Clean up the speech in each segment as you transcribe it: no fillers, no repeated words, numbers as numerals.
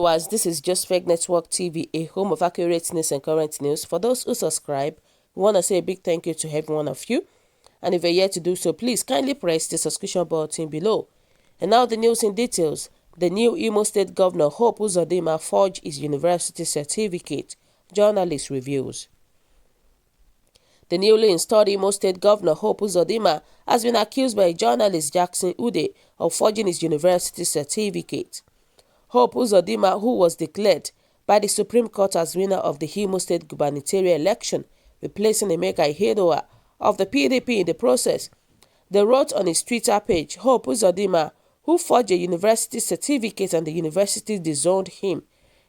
viewers, this is Just Fake Network TV, a home of accurate news and current news. For those who subscribe, we want to say a big thank you to every one of you. And if you're yet to do so, please kindly press the subscription button below. And now the news in details. The new Imo State Governor Hope Uzodinma forged his university certificate, journalist reveals. The newly installed Imo State Governor Hope Uzodinma has been accused by journalist J0ÚRÑÁNAL1ST of forging his university certificate. Hope Uzodinma, who was declared by the Supreme Court as winner of the Imo State gubernatorial election, replacing Emeka Ihedioha of the PDP in the process. They wrote on his Twitter page, Hope Uzodinma, who forged a university certificate and the university disowned him,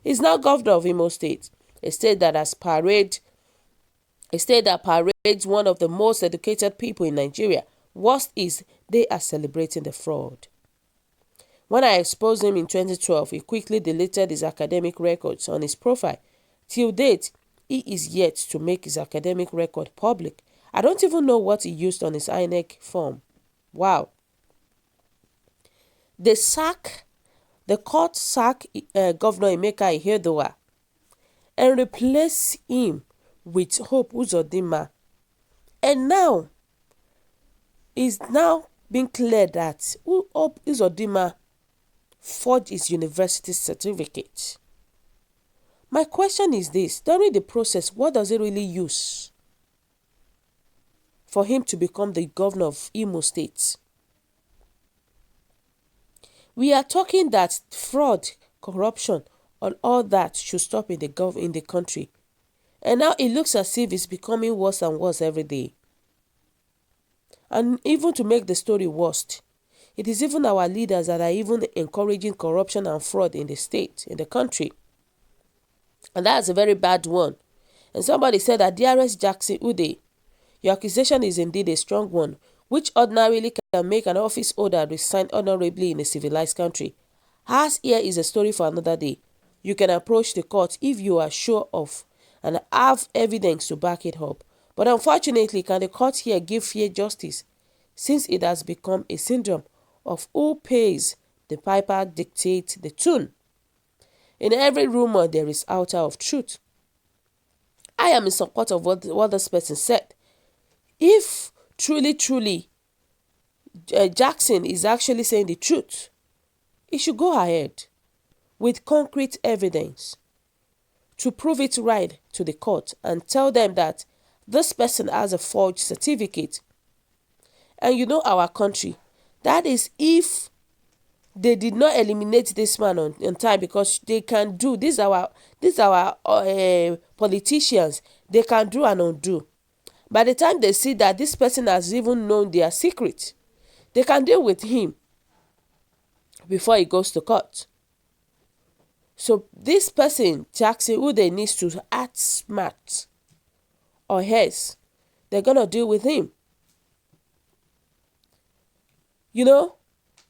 is now governor of Imo State, a state that parades one of the most educated people in Nigeria. Worst is, they are celebrating the fraud. When I exposed him in 2012, he quickly deleted his academic records on his profile. Till date, he is yet to make his academic record public. I don't even know what he used on his INEC form. Wow. The court sacked Governor Emeka Ihedioha and replaced him with Hope Uzodinma. And now, it's now been clear that Hope Uzodinma forged his university certificate. My question is this: during the process, what does it really use for him to become the governor of Imo State? We are talking that fraud, corruption, and all that should stop in the country. And now it looks as if it's becoming worse and worse every day. And even to make the story worse, it is even our leaders that are even encouraging corruption and fraud in the state, in the country. And that's a very bad one. And somebody said that dearest J0ÚRÑÁNAL1ST, your accusation is indeed a strong one, which ordinarily can make an office holder resign honorably in a civilized country. As here is a story for another day. You can approach the court if you are sure of and have evidence to back it up. But unfortunately, can the court here give fair justice, since it has become a syndrome of who pays the piper dictates the tune? In every rumor, there is outer of truth. I am in support of what this person said. If truly, Jackson is actually saying the truth, he should go ahead with concrete evidence to prove it right to the court and tell them that this person has a forged certificate. And you know our country, that is if they did not eliminate this man on time, because they can do, these are our politicians, they can do and undo. By the time they see that this person has even known their secret, they can deal with him before he goes to court. So this person, J0ÚRÑÁNAL1ST, needs to act smart, or else they're going to deal with him. You know,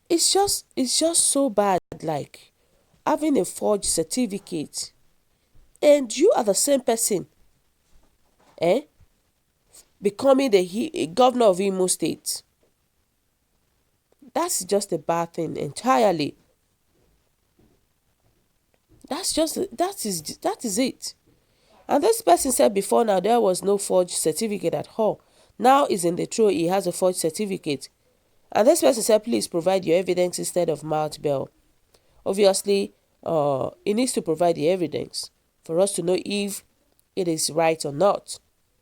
it's just so bad, like having a forged certificate and you are the same person, becoming the governor of Imo State. That's just a bad thing entirely. That is it. And this person said before now there was no forged certificate at all. Now is in the truth, he has a forged certificate. And this person said, please provide your evidence instead of mouth bell. Obviously, he needs to provide the evidence for us to know if it is right or not.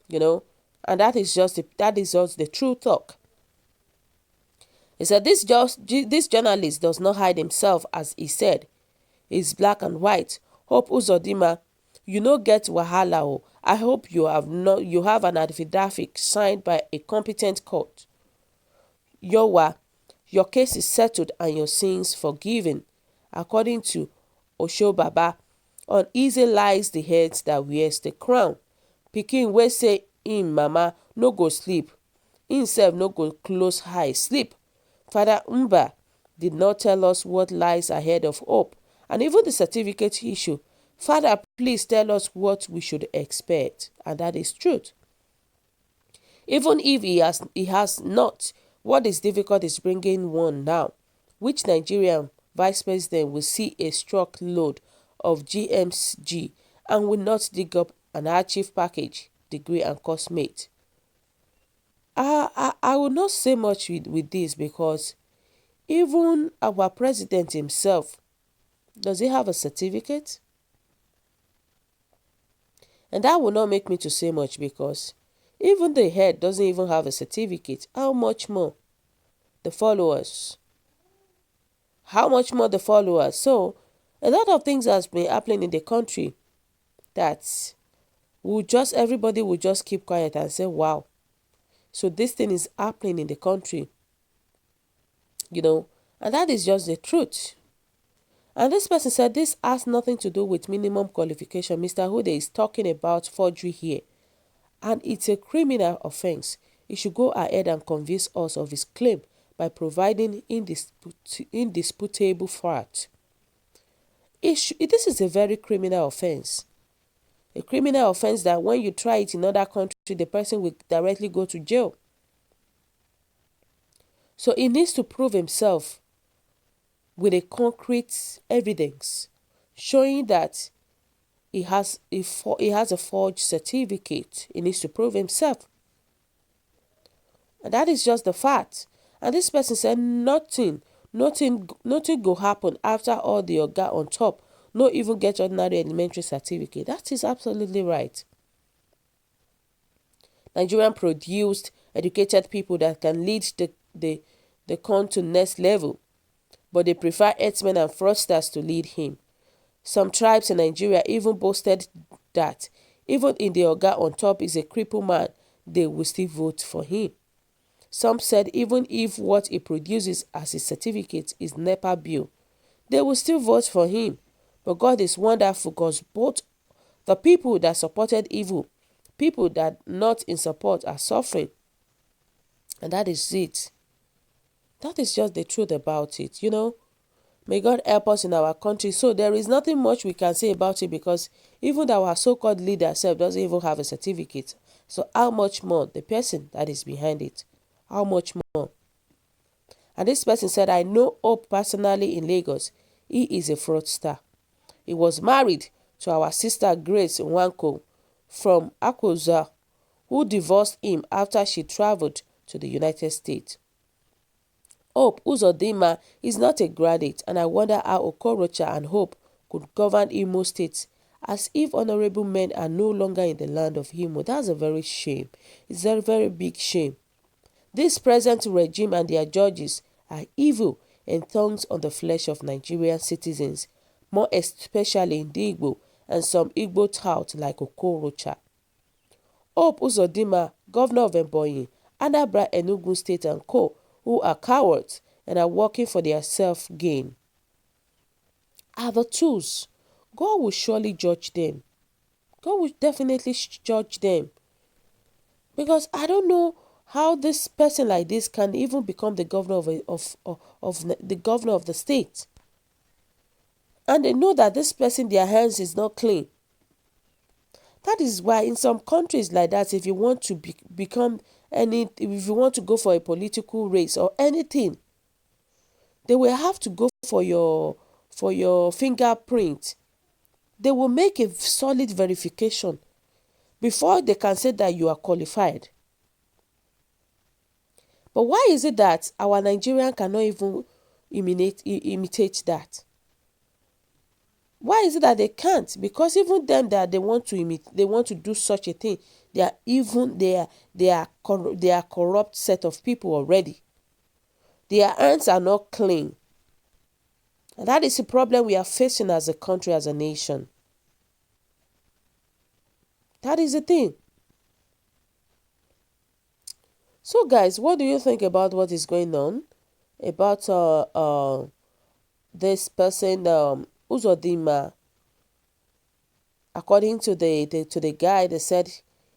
You know, and that is just the true talk. He said this journalist does not hide himself, as he said. It's black and white. Hope Uzodinma, you no get wahala o. I hope you have an affidavit signed by a competent court. Your case is settled and your sins forgiven. According to Oshobaba, uneasy lies the heads that wears the crown. Pikin wey say im mama no go sleep, im sef no go close eye sleep. Father Mba did not tell us what lies ahead of Hope, and even the certificate issue. Father, please tell us what we should expect, and that is truth. Even if he has not, what is difficult is bringing one now, which Nigerian vice president will see a struck load of GMG and will not dig up an archive package, degree and coursemate. I will not say much with this because even our president himself, does he have a certificate? And that will not make me to say much because even the head doesn't even have a certificate. How much more the followers? How much more the followers? So a lot of things has been happening in the country that everybody will just keep quiet and say, wow. So this thing is happening in the country, and that is just the truth. And this person said this has nothing to do with minimum qualification. Mr. Hude is talking about forgery here, and it's a criminal offense. He should go ahead and convince us of his claim by providing indisputable fact. This is a very criminal offense. A criminal offense that when you try it in other country, the person will directly go to jail. So he needs to prove himself with a concrete evidence showing that he has a forged certificate. He needs to prove himself. And that is just the fact. And this person said nothing go happen after all the oga on top no even get ordinary elementary certificate. That is absolutely right. Nigerian produced educated people that can lead the con to next level, but they prefer herdsmen and fraudsters to lead him. Some tribes in Nigeria even boasted that even if the oga on top is a crippled man, they will still vote for him. Some said even if what he produces as his certificate is NEPA bill, they will still vote for him. But God is wonderful because both the people that supported evil, people that not in support are suffering. And that is it. That is just the truth about it, May God help us in our country. So there is nothing much we can say about it because even our so-called leader self doesn't even have a certificate. So how much more the person that is behind it? How much more? And this person said, I know Hope personally in Lagos. He is a fraudster. He was married to our sister Grace Nwanko from Akoza, who divorced him after she traveled to the United States. Hope Uzodinma is not a graduate, and I wonder how Okorocha and Hope could govern Imo State as if honorable men are no longer in the land of Imo. That's a very shame. It's a very big shame. This present regime and their judges are evil and thorns on the flesh of Nigerian citizens, more especially in the Igbo and some Igbo tout like Okorocha. Hope Uzodinma, governor of Ebonyi, Anambra, Enugu State and co., who are cowards and are working for their self-gain, are the tools. God will surely judge them. God will definitely judge them. Because I don't know how this person like this can even become the governor the governor of the state. And they know that this person, their hands is not clean. That is why in some countries like that, if you want to if you want to go for a political race or anything, they will have to go for your fingerprint. They will make a solid verification before they can say that you are qualified. But why is it that our Nigerian cannot even imitate that? Why is it that they can't? Because even them that they want to do such a thing, they are corrupt set of people already. Their hands are not clean. And that is the problem we are facing as a country, as a nation. That is the thing. So guys, what do you think about what is going on? About this person, Uzodinma. According to the guy, they said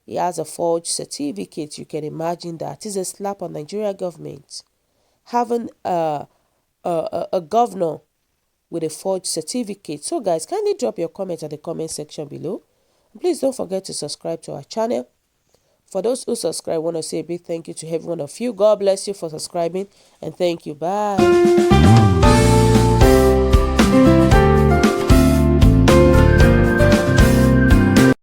he has a forged certificate. You can imagine that. It's a slap on Nigeria government. Having a governor with a forged certificate. So guys, kindly drop your comments at the comment section below. And please don't forget to subscribe to our channel. For those who subscribe, I want to say a big thank you to every one of you. God bless you for subscribing and thank you. Bye.